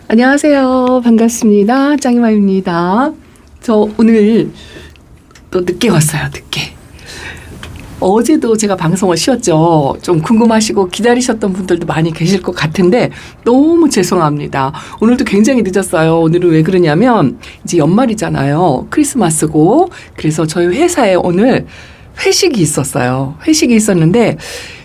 안녕하세요. 반갑습니다. 짱이마입니다. 저 오늘 또 늦게 왔어요. 늦게. 어제도 제가 방송을 쉬었죠. 좀 궁금하시고 기다리셨던 분들도 많이 계실 것 같은데 너무 죄송합니다. 오늘도 굉장히 늦었어요. 오늘은 왜 그러냐면 이제 연말이잖아요. 크리스마스고 그래서 저희 회사에 오늘 회식이 있었어요. 회식이 있었는데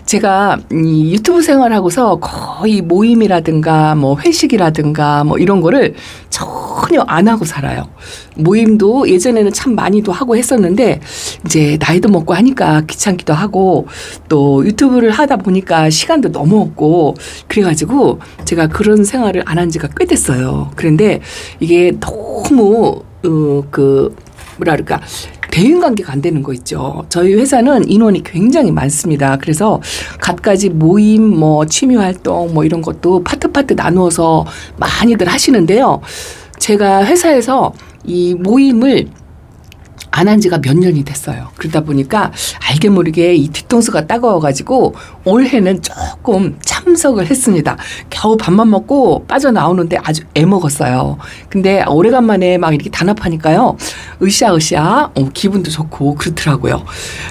제가 이 유튜브 생활하고서 거의 모임이라든가 뭐 회식이라든가 뭐 이런 거를 전혀 안 하고 살아요. 모임도 예전에는 참 많이도 하고 했었는데 이제 나이도 먹고 하니까 귀찮기도 하고 또 유튜브를 하다 보니까 시간도 너무 없고 그래가지고 제가 그런 생활을 안 한 지가 꽤 됐어요. 그런데 이게 너무 뭐라 그럴까 대인 관계가 안 되는 거 있죠. 저희 회사는 인원이 굉장히 많습니다. 그래서 갖가지 모임, 뭐 취미 활동, 뭐 이런 것도 파트 나누어서 많이들 하시는데요. 제가 회사에서 이 모임을 안 한 지가 몇 년이 됐어요. 그러다 보니까 알게 모르게 이 뒤통수가 따가워가지고 올해는 조금 참석을 했습니다. 겨우 밥만 먹고 빠져나오는데 아주 애먹었어요. 근데 오래간만에 막 이렇게 단합하니까요. 으쌰으쌰 기분도 좋고 그렇더라고요.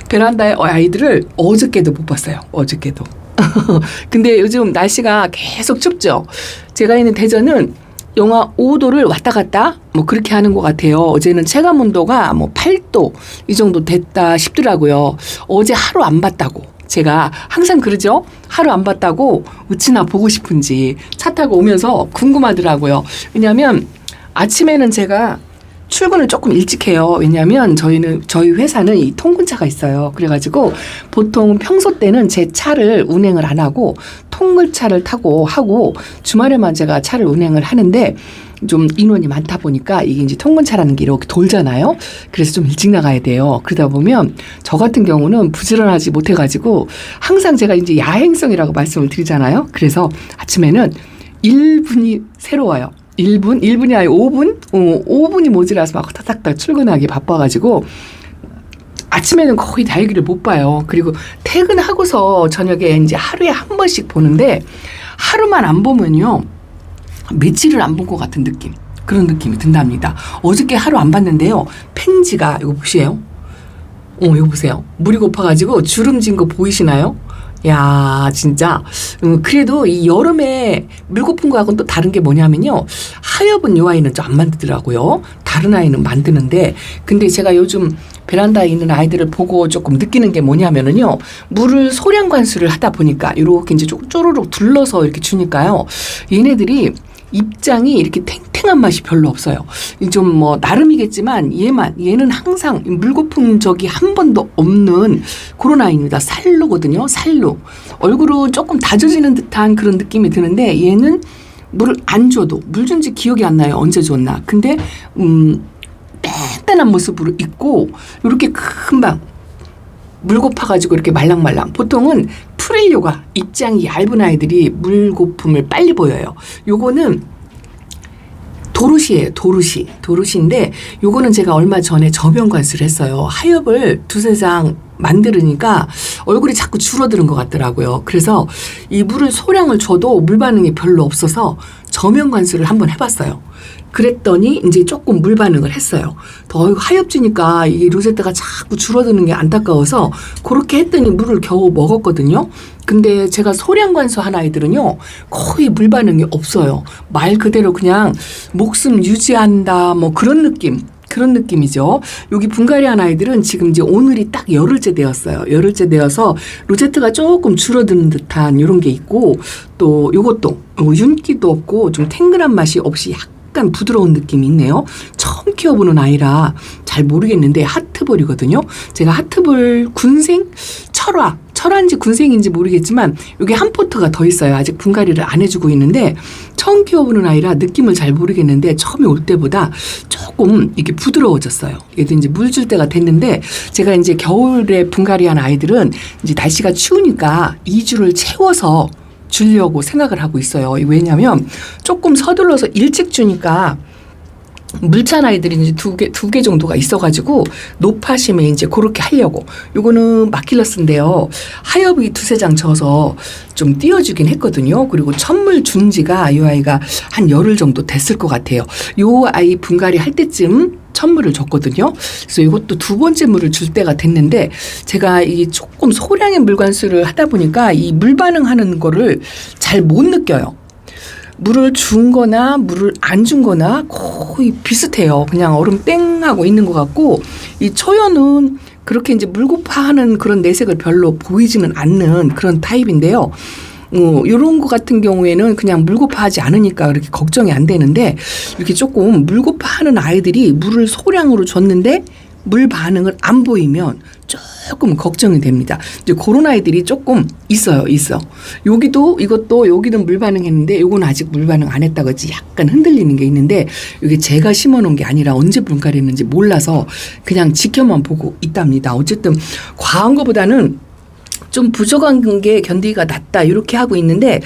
베란다에 아이들을 어저께도 못 봤어요. 어저께도. 근데 요즘 날씨가 계속 춥죠. 제가 있는 대전은 영하 5도를 왔다 갔다 뭐 그렇게 하는 것 같아요. 어제는 체감 온도가 뭐 8도 이 정도 됐다 싶더라고요. 어제 하루 안 봤다고. 제가 항상 그러죠. 하루 안 봤다고 어찌나 보고 싶은지 차 타고 오면서 궁금하더라고요. 왜냐하면 아침에는 제가 출근을 조금 일찍 해요. 왜냐하면 저희 회사는 이 통근차가 있어요. 그래가지고 보통 평소 때는 제 차를 운행을 안 하고 통근차를 타고 하고 주말에만 제가 차를 운행을 하는데 좀 인원이 많다 보니까 이게 이제 통근차라는 게 이렇게 돌잖아요. 그래서 좀 일찍 나가야 돼요. 그러다 보면 저 같은 경우는 부지런하지 못해가지고 항상 제가 이제 야행성이라고 말씀을 드리잖아요. 그래서 아침에는 1분이 새로워요. 1분이 아니고 5분? 5분이 모자라서 막 타닥타닥 출근하기 바빠가지고 아침에는 거의 달기를 못 봐요. 그리고 퇴근하고서 저녁에 이제 하루에 한 번씩 보는데 하루만 안 보면요. 며칠을 안 본 것 같은 느낌. 그런 느낌이 든답니다. 어저께 하루 안 봤는데요. 펜지가 이거 보세요. 이거 보세요. 물이 고파가지고 주름진 거 보이시나요? 야, 진짜. 그래도 이 여름에 물 고픈 거하고는 또 다른 게 뭐냐면요. 하엽은 이 아이는 좀 안 만들더라고요. 다른 아이는 만드는데. 근데 제가 요즘 베란다에 있는 아이들을 보고 조금 느끼는 게 뭐냐면은요. 물을 소량 관수를 하다 보니까 이렇게 이제 쪼르륵 둘러서 이렇게 주니까요. 얘네들이 입장이 이렇게 탱탱한 맛이 별로 없어요. 좀 뭐 나름이겠지만 얘는 항상 물거품 적이 한 번도 없는 그런 아이입니다. 살루거든요. 살루. 얼굴은 조금 다져지는 듯한 그런 느낌이 드는데 얘는 물을 안 줘도 물 준 지 기억이 안 나요. 언제 줬나. 근데 땡땡한 모습으로 있고 이렇게 금방 물 고파가지고 이렇게 말랑말랑. 보통은 프렐류가 입장이 얇은 아이들이 물 고품을 빨리 보여요. 요거는 도루시예요. 도루시인데 요거는 제가 얼마 전에 저변 관수를 했어요. 하엽을 두세 장 만들으니까 얼굴이 자꾸 줄어드는 것 같더라고요. 그래서 이 물을 소량을 줘도 물 반응이 별로 없어서 저면 관수를 한번 해봤어요. 그랬더니 이제 조금 물 반응을 했어요. 더 하엽지니까 이 로제트가 자꾸 줄어드는 게 안타까워서 그렇게 했더니 물을 겨우 먹었거든요. 근데 제가 소량 관수한 아이들은요 거의 물 반응이 없어요. 말 그대로 그냥 목숨 유지한다 뭐 그런 느낌이죠. 여기 분갈이한 아이들은 지금 이제 오늘이 딱 열흘째 되었어요. 열흘째 되어서 로제트가 조금 줄어드는 듯한 이런 게 있고 또 요것도 윤기도 없고 좀 탱글한 맛이 없이 약간 부드러운 느낌이 있네요. 처음 키워보는 아이라 잘 모르겠는데 하트볼이거든요. 제가 하트볼 군생 철화인지 군생인지 모르겠지만 여기 한 포트가 더 있어요. 아직 분갈이를 안 해주고 있는데 처음 키워보는 아이라 느낌을 잘 모르겠는데 처음에 올 때보다 조금 이게 부드러워졌어요. 얘도 이제 물 줄 때가 됐는데 제가 이제 겨울에 분갈이한 아이들은 이제 날씨가 추우니까 2주를 채워서 주려고 생각을 하고 있어요. 왜냐하면 조금 서둘러서 일찍 주니까 물찬 아이들이 이제 두 개 정도가 있어가지고 높아심에 이제 그렇게 하려고. 요거는 마킬러스인데요. 하엽이 두세 장 져서 좀 띄워주긴 했거든요. 그리고 첫물 준 지가 이 아이가 한 열흘 정도 됐을 것 같아요. 요 아이 분갈이 할 때쯤 첫물을 줬거든요. 그래서 이것도 두 번째 물을 줄 때가 됐는데 제가 이 조금 소량의 물관수를 하다 보니까 이 물 반응하는 거를 잘 못 느껴요. 물을 준 거나 물을 안 준 거나 거의 비슷해요. 그냥 얼음 땡 하고 있는 것 같고, 이 초연은 그렇게 이제 물고파하는 그런 내색을 별로 보이지는 않는 그런 타입인데요. 요런 거 같은 경우에는 그냥 물고파하지 않으니까 그렇게 걱정이 안 되는데, 이렇게 조금 물고파하는 아이들이 물을 소량으로 줬는데 물 반응을 안 보이면 조금 걱정이 됩니다. 이제 그런 아이들이 조금 있어요. 이것도 여기는 물 반응했는데 요건 아직 물 반응 안 했다고 했지 약간 흔들리는 게 있는데, 이게 제가 심어놓은 게 아니라 언제 분갈이했는지 몰라서 그냥 지켜만 보고 있답니다. 어쨌든 과한 거보다는 좀 부족한 게 견디기가 낫다 이렇게 하고 있는데,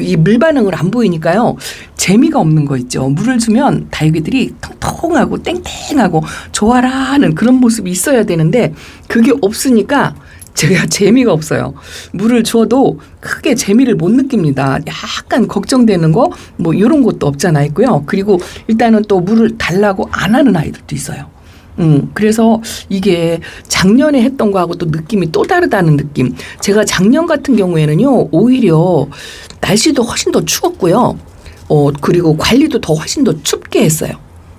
이 물 반응을 안 보이니까요 재미가 없는 거 있죠. 물을 주면 다육이들이 통통하고 땡땡하고 좋아라 하는 그런 모습이 있어야 되는데 그게 없으니까 제가 재미가 없어요. 물을 줘도 크게 재미를 못 느낍니다. 약간 걱정되는 거 뭐 이런 것도 없잖아 있고요. 그리고 일단은 또 물을 달라고 안 하는 아이들도 있어요. 그래서 이게 작년에 했던 거하고 또 느낌이 또 다르다는 느낌. 제가 작년 같은 경우에는요, 오히려 날씨도 훨씬 더 추웠고요. 그리고 관리도 더 훨씬 더 춥게 했어요.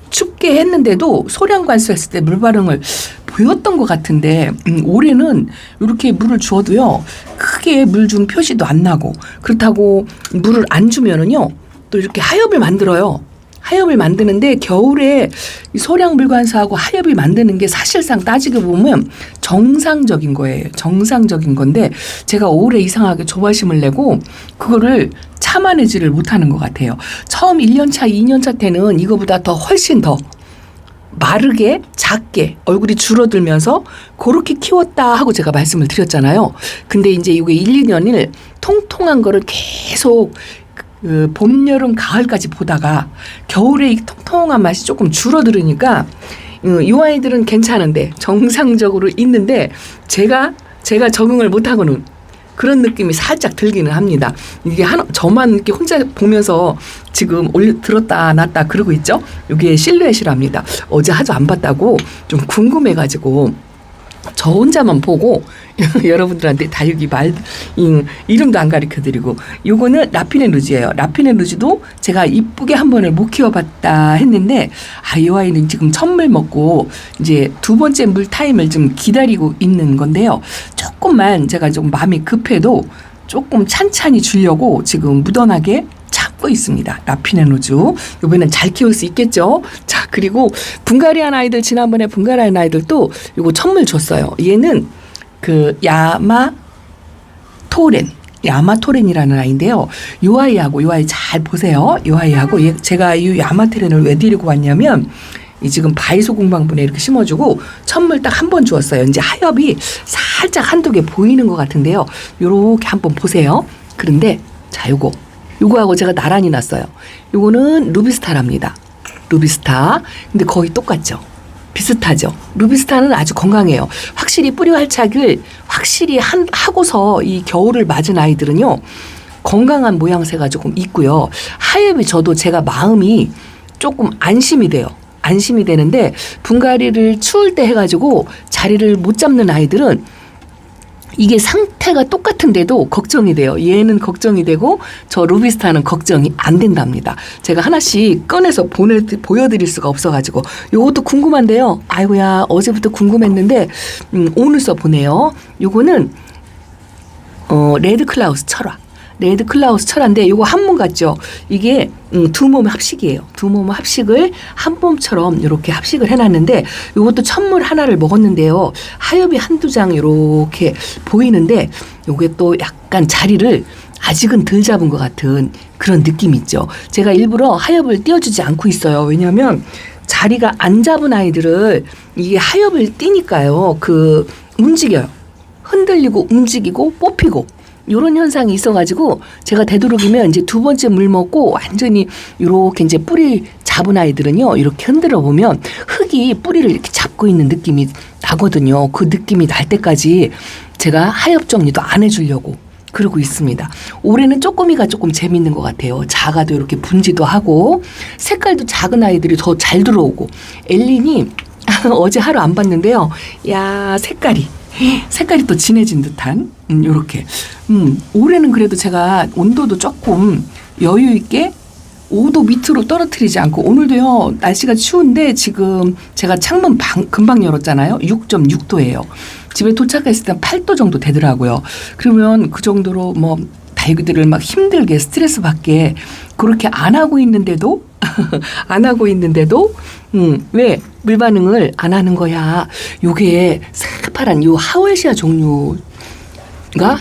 춥게 했는데도 소량 관수했을 때 물 반응을 보였던 것 같은데, 올해는 이렇게 물을 주어도요, 크게 물 준 표시도 안 나고, 그렇다고 물을 안 주면은요, 또 이렇게 하엽을 만들어요. 하엽을 만드는데 겨울에 소량 물관수하고 하엽이 만드는 게 사실상 따지고 보면 정상적인 거예요. 정상적인 건데 제가 올해 이상하게 조바심을 내고 그거를 참아내지를 못하는 것 같아요. 처음 1년차, 2년차 때는 이거보다 더 훨씬 더 마르게 작게 얼굴이 줄어들면서 그렇게 키웠다 하고 제가 말씀을 드렸잖아요. 근데 이제 이게 1, 2년을 통통한 거를 계속 봄, 여름, 가을까지 보다가 겨울에 이 통통한 맛이 조금 줄어들으니까 이 아이들은 괜찮은데 정상적으로 있는데 제가 적응을 못하고는 그런 느낌이 살짝 들기는 합니다. 이게 저만 이렇게 혼자 보면서 지금 들었다 놨다 그러고 있죠. 이게 실루엣이랍니다. 어제 하도 안 봤다고 좀 궁금해가지고 저 혼자만 보고 여러분들한테 다육이 이름도 안 가르쳐드리고, 요거는 라피네 루즈예요. 라피네 루즈도 제가 이쁘게 한 번을 못 키워봤다 했는데, 이 아이는 지금 첫물 먹고 이제 두 번째 물 타임을 좀 기다리고 있는 건데요. 조금만 제가 좀 마음이 급해도 조금 찬찬히 주려고 지금 무던하게 참고 있습니다. 라피네 루즈. 이번엔 잘 키울 수 있겠죠? 자, 그리고 분갈이한 아이들, 지난번에 분갈이한 아이들도 요거 첫물 줬어요. 얘는 그 야마토렌이라는 아이인데요. 요 아이하고 요 아이 잘 보세요. 요 아이하고 제가 이 야마토렌을 왜 데리고 왔냐면 지금 바이소 공방분에 이렇게 심어주고 첫물 딱 한 번 주었어요. 이제 하엽이 살짝 한두 개 보이는 것 같은데요. 요렇게 한번 보세요. 그런데 자, 요거하고 제가 나란히 놨어요. 요거는 루비스타랍니다. 루비스타. 근데 거의 똑같죠. 비슷하죠. 루비스타는 아주 건강해요. 확실히 뿌리 활착을 확실히 하고서 이 겨울을 맞은 아이들은요, 건강한 모양새가 조금 있고요. 하엽이 저도 제가 마음이 조금 안심이 돼요. 안심이 되는데 분갈이를 추울 때 해가지고 자리를 못 잡는 아이들은 이게 상태가 똑같은데도 걱정이 돼요. 얘는 걱정이 되고 저 루비스타는 걱정이 안 된답니다. 제가 하나씩 꺼내서 보여드릴 수가 없어가지고 요것도 궁금한데요. 아이고야, 어제부터 궁금했는데 오늘 써보네요. 요거는 레드클라우스 철화. 레드클라우스 철화인데 요거 한 몸 같죠? 이게 두 몸 합식이에요. 두 몸 합식을 한 몸처럼 이렇게 합식을 해놨는데 요것도 첫물 하나를 먹었는데요. 하엽이 한두 장 이렇게 보이는데 요게 또 약간 자리를 아직은 덜 잡은 것 같은 그런 느낌이 있죠. 제가 일부러 하엽을 띄워주지 않고 있어요. 왜냐하면 자리가 안 잡은 아이들을 이게 하엽을 띄니까요. 움직여요. 흔들리고 움직이고 뽑히고 요런 현상이 있어가지고 제가 되도록이면 이제 두 번째 물 먹고 완전히 요렇게 이제 뿌리 잡은 아이들은요, 이렇게 흔들어 보면 흙이 뿌리를 이렇게 잡고 있는 느낌이 나거든요. 그 느낌이 날 때까지 제가 하엽 정리도 안 해주려고 그러고 있습니다. 올해는 쪼꼬미가 조금 재밌는 것 같아요. 작아도 이렇게 분지도 하고 색깔도 작은 아이들이 더 잘 들어오고 엘린이 어제 하루 안 봤는데요. 야, 색깔이 또 진해진 듯한 요렇게 올해는 그래도 제가 온도도 조금 여유 있게 5도 밑으로 떨어뜨리지 않고 오늘도요 날씨가 추운데 지금 제가 창문 금방 열었잖아요. 6.6도예요. 집에 도착했을 때 8도 정도 되더라고요. 그러면 그 정도로 뭐 다육이들을 막 힘들게 스트레스 받게 그렇게 안 하고 있는데도 왜 물 반응을 안 하는 거야. 요게 새파란 요 하월시아 종류가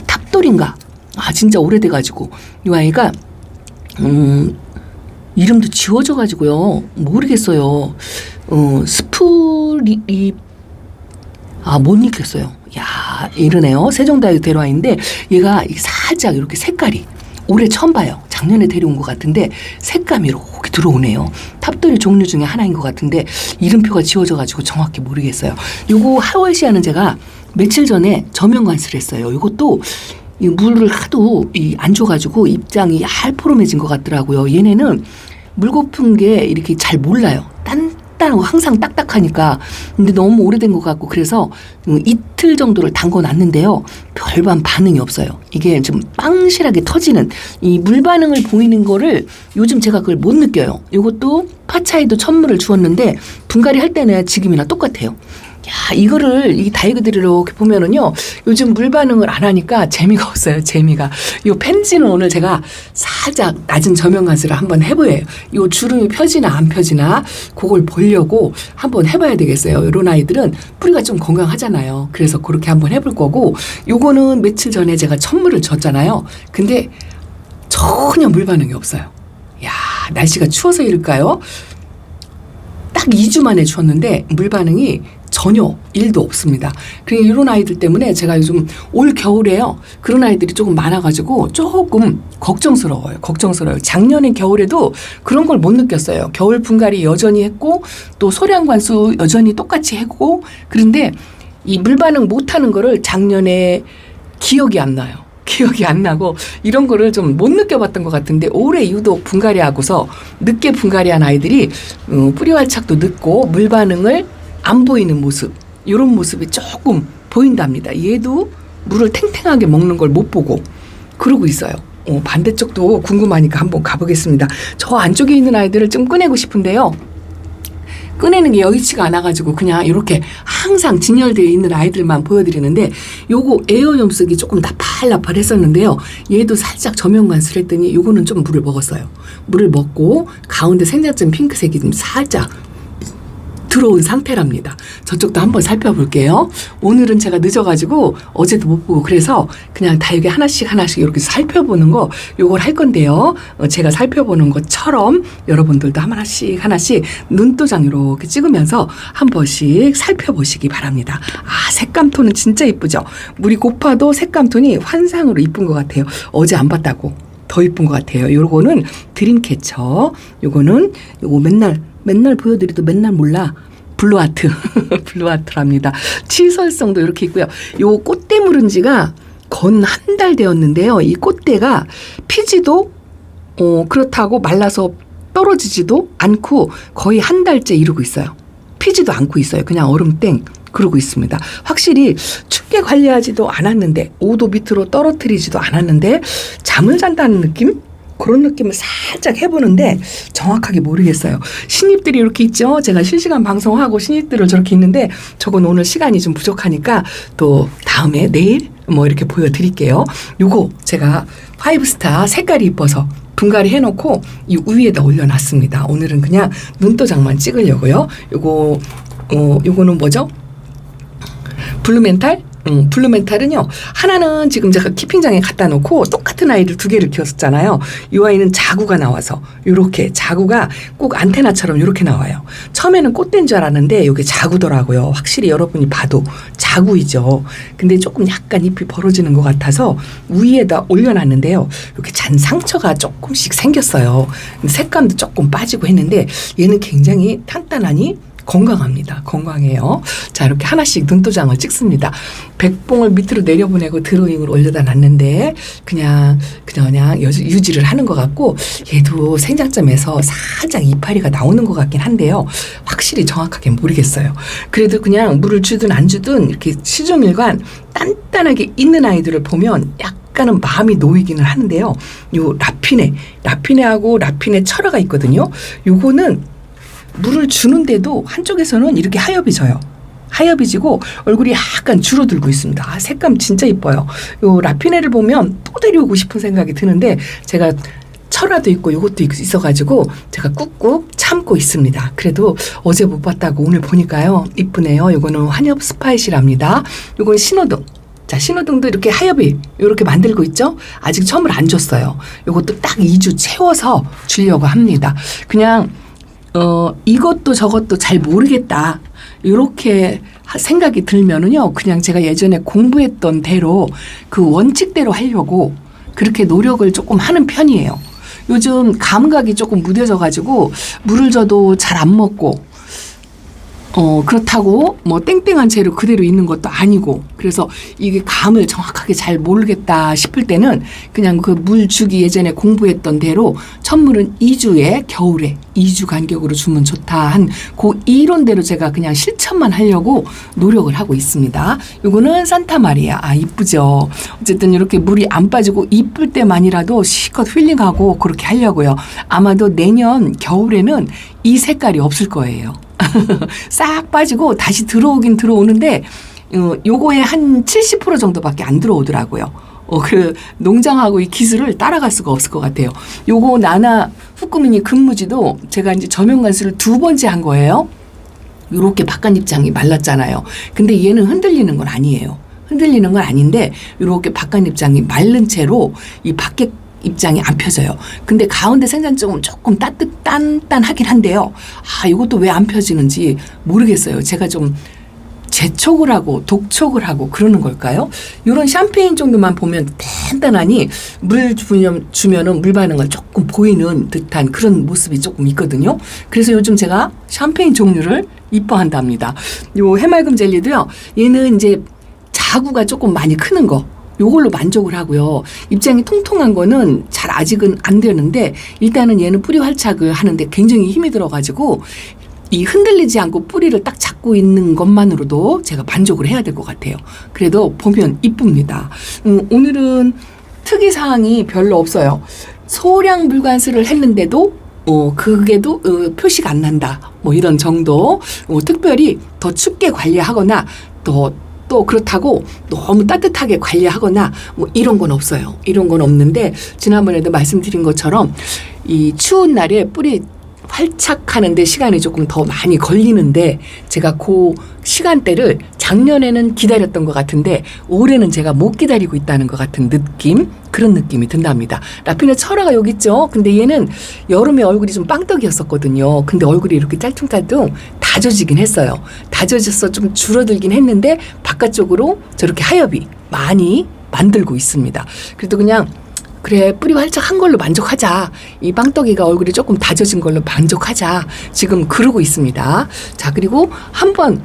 탑돌인가? 아 진짜 오래돼가지고 요 아이가 이름도 지워져가지고요 모르겠어요. 스프리 못 익혔어요. 야 이러네요. 세종다육 데려와있는데 얘가 살짝 이렇게 색깔이 올해 처음 봐요. 작년에 데려온 것 같은데 색감이 이렇게 들어오네요. 탑돌이 종류 중에 하나인 것 같은데 이름표가 지워져가지고 정확히 모르겠어요. 요거 하월시아는 제가 며칠 전에 저면 관수를 했어요. 이것도 이 물을 하도 안 줘가지고 입장이 얄포름해진 것 같더라고요. 얘네는 물 고픈 게 이렇게 잘 몰라요. 단단하고 항상 딱딱하니까. 근데 너무 오래된 것 같고 그래서 이틀 정도를 담궈놨는데요. 별반 반응이 없어요. 이게 좀 빵실하게 터지는 이 물 반응을 보이는 거를 요즘 제가 그걸 못 느껴요. 이것도 파차에도 천물을 주었는데 분갈이 할 때는 지금이나 똑같아요. 야, 이거를 이 다육이들을 이렇게 보면은요, 요즘 물 반응을 안 하니까 재미가 없어요, 재미가. 요 펜지는 오늘 제가 살짝 낮은 저면 관수를 한번 해보여요. 요 주름이 펴지나 안 펴지나, 그걸 보려고 한번 해봐야 되겠어요. 이런 아이들은 뿌리가 좀 건강하잖아요. 그래서 그렇게 한번 해볼 거고, 요거는 며칠 전에 제가 천물을 줬잖아요. 근데 전혀 물 반응이 없어요. 야, 날씨가 추워서일까요? 딱 2주 만에 줬는데 물 반응이 전혀 1도 없습니다. 그러니까 이런 아이들 때문에 제가 요즘 올 겨울에요. 그런 아이들이 조금 많아가지고 조금 걱정스러워요. 작년에 겨울에도 그런 걸 못 느꼈어요. 겨울 분갈이 여전히 했고 또 소량 관수 여전히 똑같이 했고 그런데 이 물 반응 못하는 거를 작년에 기억이 안 나요. 기억이 안 나고 이런 거를 좀 못 느껴봤던 것 같은데 올해 유독 분갈이하고서 늦게 분갈이한 아이들이 뿌리 활착도 늦고 물 반응을 안 보이는 모습 이런 모습이 조금 보인답니다. 얘도 물을 탱탱하게 먹는 걸 못 보고 그러고 있어요. 반대쪽도 궁금하니까 한번 가보겠습니다. 저 안쪽에 있는 아이들을 좀 꺼내고 싶은데요. 꺼내는 게 여의치가 않아가지고 그냥 이렇게 항상 진열되어 있는 아이들만 보여드리는데 요거 에어염석이 조금 나팔나팔했었는데요. 얘도 살짝 저면 관수를 했더니 요거는 좀 물을 먹었어요. 물을 먹고 가운데 생자점 핑크색이 좀 살짝 들어온 상태랍니다. 저쪽도 한번 살펴볼게요. 오늘은 제가 늦어가지고 어제도 못 보고 그래서 그냥 다육이 하나씩 이렇게 살펴보는 거 요걸 할 건데요. 제가 살펴보는 것처럼 여러분들도 하나씩 눈도장 이렇게 찍으면서 한 번씩 살펴보시기 바랍니다. 아 색감 톤은 진짜 이쁘죠. 물이 고파도 색감 톤이 환상으로 이쁜 것 같아요. 어제 안 봤다고 더 이쁜 것 같아요. 요거는 드림캐쳐. 요거 맨날 보여드려도 맨날 몰라. 블루아트. 블루아트랍니다. 치설성도 이렇게 있고요. 요 꽃대 물은 지가 건 한 달 되었는데요. 이 꽃대가 피지도 그렇다고 말라서 떨어지지도 않고 거의 한 달째 이러고 있어요. 피지도 않고 있어요. 그냥 얼음 땡 그러고 있습니다. 확실히 춥게 관리하지도 않았는데 5도 밑으로 떨어뜨리지도 않았는데 잠을 잔다는 느낌? 그런 느낌을 살짝 해보는데 정확하게 모르겠어요. 신입들이 이렇게 있죠. 제가 실시간 방송하고 신입들을 저렇게 있는데 저건 오늘 시간이 좀 부족하니까 또 다음에 내일 뭐 이렇게 보여드릴게요. 요거 제가 5스타 색깔이 이뻐서 분갈이 해놓고 이 위에다 올려놨습니다. 오늘은 그냥 눈도장만 찍으려고요. 요거는 뭐죠? 블루멘탈? 블루멘탈은요. 하나는 지금 제가 키핑장에 갖다 놓고 똑같은 아이를 두 개를 키웠었잖아요. 이 아이는 자구가 나와서 이렇게 자구가 꼭 안테나처럼 이렇게 나와요. 처음에는 꽃된 줄 알았는데 이게 자구더라고요. 확실히 여러분이 봐도 자구이죠. 근데 조금 약간 잎이 벌어지는 것 같아서 위에다 올려놨는데요. 이렇게 잔 상처가 조금씩 생겼어요. 색감도 조금 빠지고 했는데 얘는 굉장히 단단하니 건강합니다. 건강해요. 자, 이렇게 하나씩 눈도장을 찍습니다. 백봉을 밑으로 내려보내고 드로잉을 올려다 놨는데 그냥 유지를 하는 것 같고 얘도 생장점에서 살짝 이파리가 나오는 것 같긴 한데요. 확실히 정확하게 모르겠어요. 그래도 그냥 물을 주든 안 주든 이렇게 시종일관 단단하게 있는 아이들을 보면 약간은 마음이 놓이기는 하는데요. 요 라피네하고 라피네 철화가 있거든요. 요거는 물을 주는데도 한쪽에서는 이렇게 하엽이 져요. 하엽이 지고 얼굴이 약간 줄어들고 있습니다. 아, 색감 진짜 이뻐요. 요 라피네를 보면 또 데려오고 싶은 생각이 드는데 제가 철화도 있고 요것도 있어가지고 제가 꾹꾹 참고 있습니다. 그래도 어제 못 봤다고 오늘 보니까요. 이쁘네요. 요거는 한엽 스파이시랍니다. 요건 신호등. 자, 신호등도 이렇게 하엽이 이렇게 만들고 있죠. 아직 첨을 안 줬어요. 요것도 딱 2주 채워서 주려고 합니다. 그냥 이것도 저것도 잘 모르겠다. 이렇게 생각이 들면은요, 그냥 제가 예전에 공부했던 대로 그 원칙대로 하려고 그렇게 노력을 조금 하는 편이에요. 요즘 감각이 조금 무뎌져가지고 물을 줘도 잘 안 먹고, 그렇다고 뭐 땡땡한 채로 그대로 있는 것도 아니고 그래서 이게 감을 정확하게 잘 모르겠다 싶을 때는 그냥 그 물 주기 예전에 공부했던 대로 첫물은 2주에 겨울에 2주 간격으로 주면 좋다 한 그 이론대로 제가 그냥 실천만 하려고 노력을 하고 있습니다. 요거는 산타마리아. 아, 이쁘죠. 어쨌든 이렇게 물이 안 빠지고 이쁠 때만이라도 실컷 힐링하고 그렇게 하려고요. 아마도 내년 겨울에는 이 색깔이 없을 거예요. 싹 빠지고 다시 들어오긴 들어오는데 요거의 한 70% 정도밖에 안 들어오더라고요. 그 농장하고 이 기술을 따라갈 수가 없을 것 같아요. 요거 나나 후쿠미니 근무지도 제가 이제 저면 관수를 2번째 한 거예요. 요렇게 바깥 입장이 말랐잖아요. 근데 얘는 흔들리는 건 아니에요. 흔들리는 건 아닌데 요렇게 바깥 입장이 마른 채로 이 밖에 입장이 안 펴져요. 근데 가운데 생장점은 조금 단단하긴 한데요. 아, 이것도 왜 안 펴지는지 모르겠어요. 제가 좀 재촉을 하고 독촉을 하고 그러는 걸까요? 이런 샴페인 정도만 보면 단단하니 물 주면은 물 반응을 조금 보이는 듯한 그런 모습이 조금 있거든요. 그래서 요즘 제가 샴페인 종류를 이뻐한답니다. 요 해맑음 젤리도요. 얘는 이제 자구가 조금 많이 크는 거. 요걸로 만족을 하고요. 입장이 통통한 거는 잘 아직은 안 되는데 일단은 얘는 뿌리 활착을 하는데 굉장히 힘이 들어가지고 이 흔들리지 않고 뿌리를 딱 잡고 있는 것만으로도 제가 만족을 해야 될 것 같아요. 그래도 보면 이쁩니다. 오늘은 특이사항이 별로 없어요. 소량 물관수를 했는데도 그게도 표시가 안 난다. 뭐 이런 정도. 특별히 더 춥게 관리하거나 또 그렇다고 너무 따뜻하게 관리하거나 뭐 이런 건 없어요. 이런 건 없는데 지난번에도 말씀드린 것처럼 이 추운 날에 뿌리 활착하는데 시간이 조금 더 많이 걸리는데 제가 그 시간대를 작년에는 기다렸던 것 같은데 올해는 제가 못 기다리고 있다는 것 같은 느낌, 그런 느낌이 든답니다. 라피네 철화가 여기 있죠. 근데 얘는 여름에 얼굴이 좀 빵떡이었었거든요. 근데 얼굴이 이렇게 짤뚱짤뚱 다져지긴 했어요. 다져져서 좀 줄어들긴 했는데 바깥쪽으로 저렇게 하엽이 많이 만들고 있습니다. 그래도 그냥 그래, 뿌리 활착한 걸로 만족하자. 이 빵떡이가 얼굴이 조금 다져진 걸로 만족하자. 지금 그러고 있습니다. 자, 그리고 한 번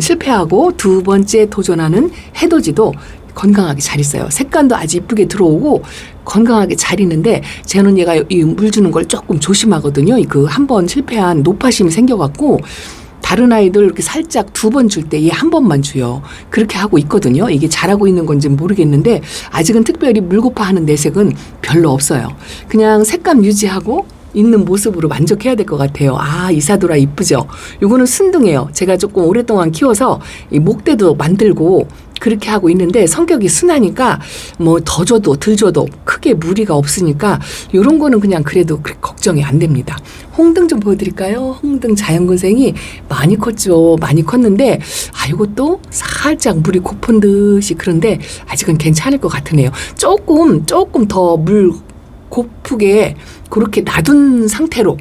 실패하고 2번째 도전하는 해돋이도 건강하게 잘 있어요. 색감도 아주 이쁘게 들어오고 건강하게 잘 있는데 저는 얘가 이 물 주는 걸 조금 조심하거든요. 그 한 번 실패한 노파심이 생겨갖고 다른 아이들 이렇게 살짝 2번 줄 때 얘 한 번만 줘요. 그렇게 하고 있거든요. 이게 잘하고 있는 건지 모르겠는데 아직은 특별히 물고파하는 내색은 별로 없어요. 그냥 색감 유지하고 있는 모습으로 만족해야 될 것 같아요. 아, 이사돌아 이쁘죠? 요거는 순둥이에요. 제가 조금 오랫동안 키워서 이 목대도 만들고 그렇게 하고 있는데 성격이 순하니까 뭐 더 줘도 덜 줘도 크게 무리가 없으니까 요런 거는 그냥 그래도 그렇게 걱정이 안 됩니다. 홍등 좀 보여드릴까요? 홍등 자연근생이 많이 컸죠. 많이 컸는데 요것도 살짝 물이 고픈 듯이 그런데 아직은 괜찮을 것 같으네요. 조금 더 물 고프게 그렇게 놔둔 상태로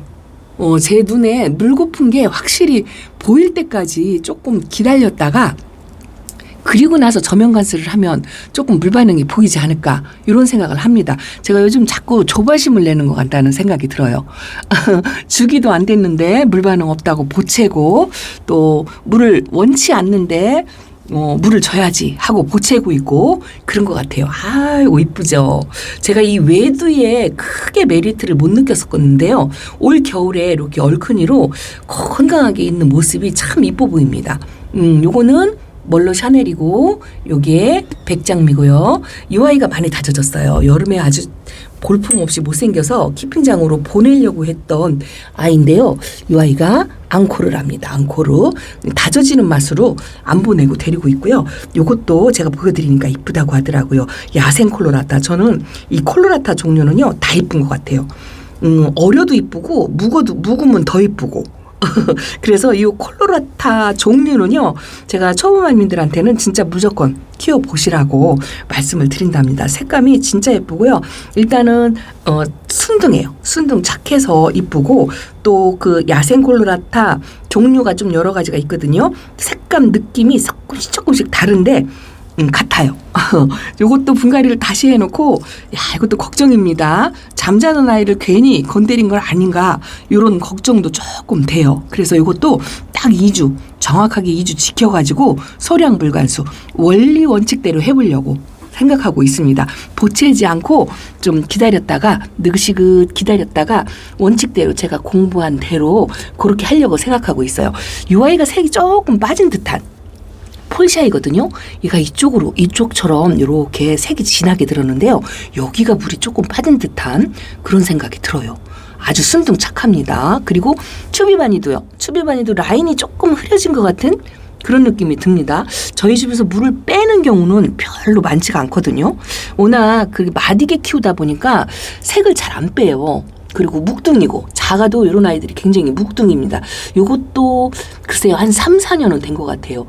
제 눈에 물 고픈 게 확실히 보일 때까지 조금 기다렸다가 그리고 나서 저면 관수를 하면 조금 물 반응이 보이지 않을까 이런 생각을 합니다. 제가 요즘 자꾸 조바심을 내는 것 같다는 생각이 들어요. 주기도 안 됐는데 물 반응 없다고 보채고 또 물을 원치 않는데 물을 줘야지 하고 보채고 있고 그런 것 같아요. 아이고 이쁘죠. 제가 이 외두에 크게 메리트를 못 느꼈었는데요. 올 겨울에 이렇게 얼큰이로 건강하게 있는 모습이 참 이뻐 보입니다. 요거는 멀로 샤넬이고 요게 백장미고요. 이 아이가 많이 다져졌어요. 여름에 아주 볼품없이 못생겨서 키핑장으로 보내려고 했던 아이인데요. 이 아이가 앙코르를 합니다. 앙코르. 다져지는 맛으로 안 보내고 데리고 있고요. 요것도 제가 보여드리니까 이쁘다고 하더라고요. 야생 콜로라타. 저는 이 콜로라타 종류는요 다 이쁜 것 같아요. 어려도 이쁘고 묵으면 더 이쁘고 그래서 이 콜로라타 종류는요 제가 초보 말민들한테는 진짜 무조건 키워보시라고 말씀을 드린답니다. 색감이 진짜 예쁘고요. 일단은 순둥해요. 순둥 착해서 이쁘고 또 그 야생 콜로라타 종류가 좀 여러 가지가 있거든요. 색감 느낌이 조금씩 다른데 같아요. 이것도 분갈이를 다시 해놓고 이것도 걱정입니다. 잠자는 아이를 괜히 건드린 건 아닌가 이런 걱정도 조금 돼요. 그래서 이것도 딱 2주 정확하게 2주 지켜가지고 소량 불관수 원리 원칙대로 해보려고 생각하고 있습니다. 보채지 않고 좀 기다렸다가 느긋이긋 기다렸다가 원칙대로 제가 공부한 대로 그렇게 하려고 생각하고 있어요. 이 아이가 색이 조금 빠진 듯한 폴샤이거든요. 얘가 이쪽처럼 이렇게 색이 진하게 들었는데요. 여기가 물이 조금 빠진 듯한 그런 생각이 들어요. 아주 순둥 착합니다. 그리고 추비바니도요. 추비바니도 라인이 조금 흐려진 것 같은 그런 느낌이 듭니다. 저희 집에서 물을 빼는 경우는 별로 많지가 않거든요. 워낙 그 마디게 키우다 보니까 색을 잘 안 빼요. 그리고 묵둥이고 작아도 이런 아이들이 굉장히 묵둥입니다. 이것도 글쎄요 한 3, 4년은 된 것 같아요.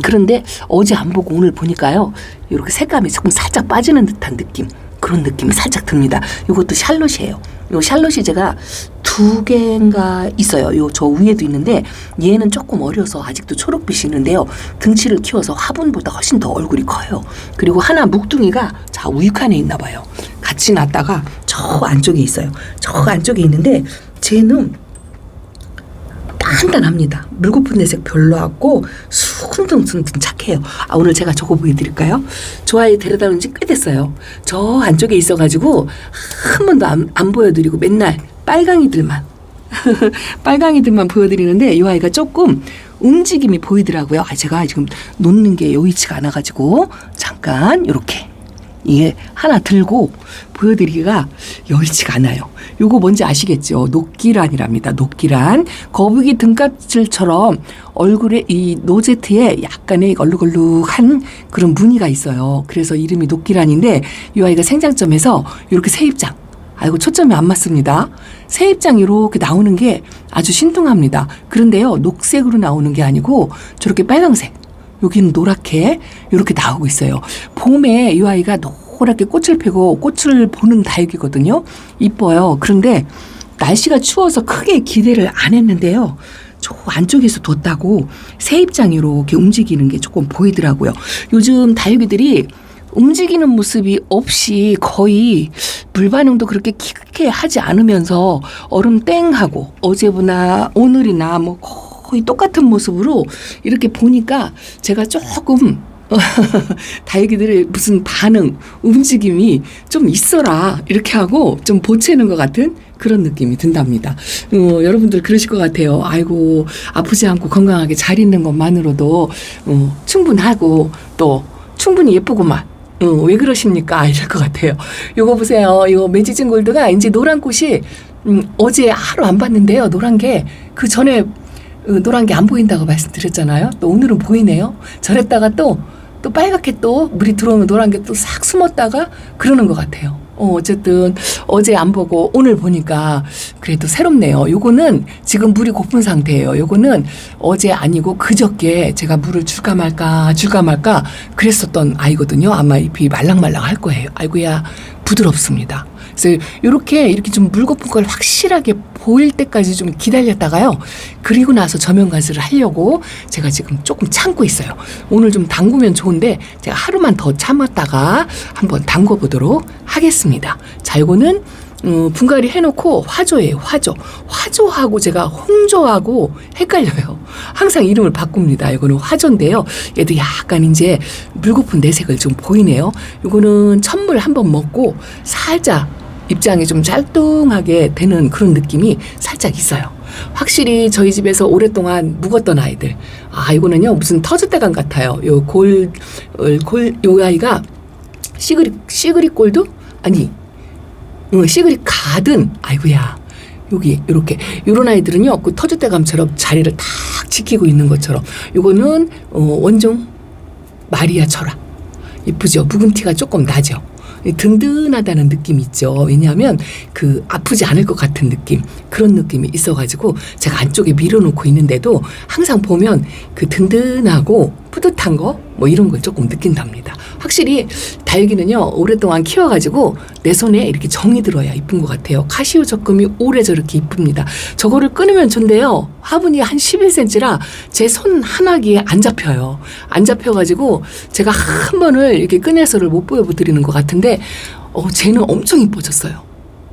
그런데 어제 안 보고 오늘 보니까요 이렇게 색감이 조금 살짝 빠지는 듯한 느낌 그런 느낌이 살짝 듭니다. 이것도 샬롯이에요. 이 샬롯이 제가 2개인가 있어요. 요 저 위에도 있는데 얘는 조금 어려서 아직도 초록빛이 있는데요. 등치를 키워서 화분보다 훨씬 더 얼굴이 커요. 그리고 하나 묵둥이가 우육안에 있나 봐요. 같이 놨다가 저 안쪽에 있어요. 저 안쪽에 있는데 쟤는 단단합니다. 물고픈 내색 별로 없고 순둥순둥 착해요. 오늘 제가 저거 보여드릴까요? 저 아이 데려다 놓은 지 꽤 됐어요. 저 안쪽에 있어가지고 한 번도 안 보여드리고 맨날 빨강이들만 보여드리는데 이 아이가 조금 움직임이 보이더라고요. 제가 지금 놓는 게 여의치가 않아가지고 잠깐 이렇게 이게 하나 들고 보여드리기가 여의치가 않아요. 요거 뭔지 아시겠죠? 녹기란이랍니다. 녹기란. 거북이 등껍질처럼 얼굴에 이 노제트에 약간의 얼룩얼룩한 그런 무늬가 있어요. 그래서 이름이 녹기란인데 이 아이가 생장점에서 이렇게 새입장. 아이고 초점이 안 맞습니다. 새입장 이렇게 나오는 게 아주 신통합니다. 그런데요 녹색으로 나오는 게 아니고 저렇게 빨강색. 여기는 노랗게 이렇게 나오고 있어요. 봄에 이 아이가 노랗게 꽃을 펴고 꽃을 보는 다육이거든요. 이뻐요. 그런데 날씨가 추워서 크게 기대를 안 했는데요. 저 안쪽에서 뒀다고 새 입장이 이렇게 움직이는 게 조금 보이더라고요. 요즘 다육이들이 움직이는 모습이 없이 거의 물 반응도 그렇게 크게 하지 않으면서 얼음 땡하고 어제보나 오늘이나 뭐 거의 똑같은 모습으로 이렇게 보니까 제가 조금 다육이들의 무슨 반응, 움직임이 좀 있어라 이렇게 하고 좀 보채는 것 같은 그런 느낌이 든답니다. 여러분들 그러실 것 같아요. 아이고 아프지 않고 건강하게 잘 있는 것만으로도 충분하고 또 충분히 예쁘구만. 왜 그러십니까? 이럴 것 같아요. 요거 보세요. 요 매지진 골드가 이제 노란 꽃이 어제 하루 안 봤는데요. 노란 게 그 전에 노란 게 안 보인다고 말씀드렸잖아요. 또 오늘은 보이네요. 저랬다가 또 빨갛게 또 물이 들어오면 노란 게 또 싹 숨었다가 그러는 것 같아요. 어쨌든 어제 안 보고 오늘 보니까 그래도 새롭네요. 요거는 지금 물이 고픈 상태예요. 요거는 어제 아니고 그저께 제가 물을 줄까 말까 그랬었던 아이거든요. 아마 잎이 말랑말랑할 거예요. 아이고야, 부드럽습니다. 그래서 이렇게 좀 물 고픈 걸 확실하게 보일 때까지 좀 기다렸다가요. 그리고 나서 저면 관수를 하려고 제가 지금 조금 참고 있어요. 오늘 좀 담그면 좋은데 제가 하루만 더 참았다가 한번 담궈 보도록 하겠습니다. 자, 이거는 분갈이 해놓고 화조예요. 화조하고 제가 홍조하고 헷갈려요. 항상 이름을 바꿉니다. 이거는 화조인데요. 얘도 약간 이제 물고픈 내색을 좀 보이네요. 이거는 천물 한번 먹고 살짝 입장이 좀 짤뚱하게 되는 그런 느낌이 살짝 있어요. 확실히 저희 집에서 오랫동안 묵었던 아이들. 이거는요, 무슨 터줏대감 같아요. 요 아이가 시그리 골드? 아니, 시그리 가든, 아이고야. 여기, 요런 아이들은요, 그 터줏대감처럼 자리를 탁 지키고 있는 것처럼. 요거는, 원종 마리아 철화. 이쁘죠? 묵은티가 조금 나죠? 든든하다는 느낌이 있죠. 왜냐하면 아프지 않을 것 같은 느낌, 그런 느낌이 있어가지고 제가 안쪽에 밀어놓고 있는데도 항상 보면 그 든든하고 뿌듯한 거 뭐 이런 걸 조금 느낀답니다. 확실히 다육이는요, 오랫동안 키워가지고 내 손에 이렇게 정이 들어야 이쁜 것 같아요. 카시오 적금이 오래 저렇게 이쁩니다. 저거를 끊으면 좋은데요, 화분이 한 11cm라 제 손 하나기에 안 잡혀요. 안 잡혀가지고 제가 한 번을 이렇게 꺼내서를 못 보여드리는 것 같은데 쟤는 엄청 이뻐졌어요.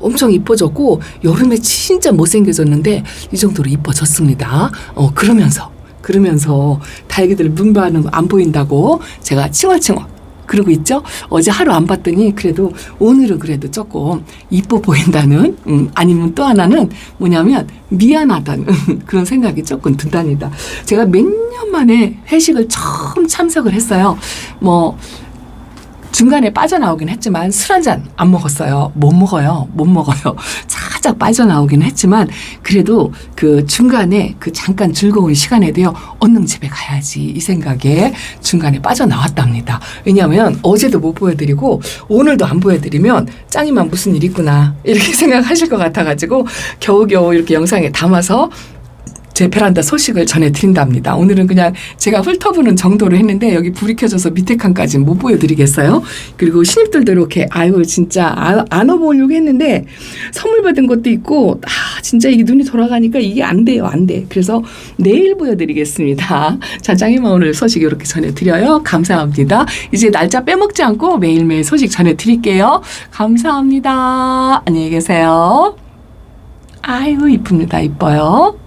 엄청 이뻐졌고 여름에 진짜 못생겨졌는데 이 정도로 이뻐졌습니다. 그러면서 다육이들 눈반응 안 보인다고 제가 칭얼칭얼 그러고 있죠. 어제 하루 안 봤더니 그래도 오늘은 그래도 조금 이뻐 보인다는, 아니면 또 하나는 뭐냐면 미안하다는 그런 생각이 조금 든답니다. 제가 몇 년 만에 회식을 처음 참석을 했어요. 중간에 빠져나오긴 했지만 술 한 잔 안 먹었어요. 못 먹어요. 살짝 빠져나오긴 했지만 그래도 그 중간에 그 잠깐 즐거운 시간에도요, 얼른 집에 가야지 이 생각에 중간에 빠져나왔답니다. 왜냐하면 어제도 못 보여드리고 오늘도 안 보여드리면 짱이만 무슨 일 있구나 이렇게 생각하실 것 같아가지고 겨우겨우 이렇게 영상에 담아서 제 베란다 소식을 전해드린답니다. 오늘은 그냥 제가 훑어보는 정도로 했는데 여기 불이 켜져서 밑에 칸까지는 못 보여드리겠어요. 그리고 신입들도 이렇게 진짜 안아보려고 했는데 선물 받은 것도 있고 진짜 이게 눈이 돌아가니까 이게 안 돼요. 그래서 내일 보여드리겠습니다. 자, 짱이만 오늘 소식 이렇게 전해드려요. 감사합니다. 이제 날짜 빼먹지 않고 매일매일 소식 전해드릴게요. 감사합니다. 안녕히 계세요. 아이고 이쁩니다. 이뻐요.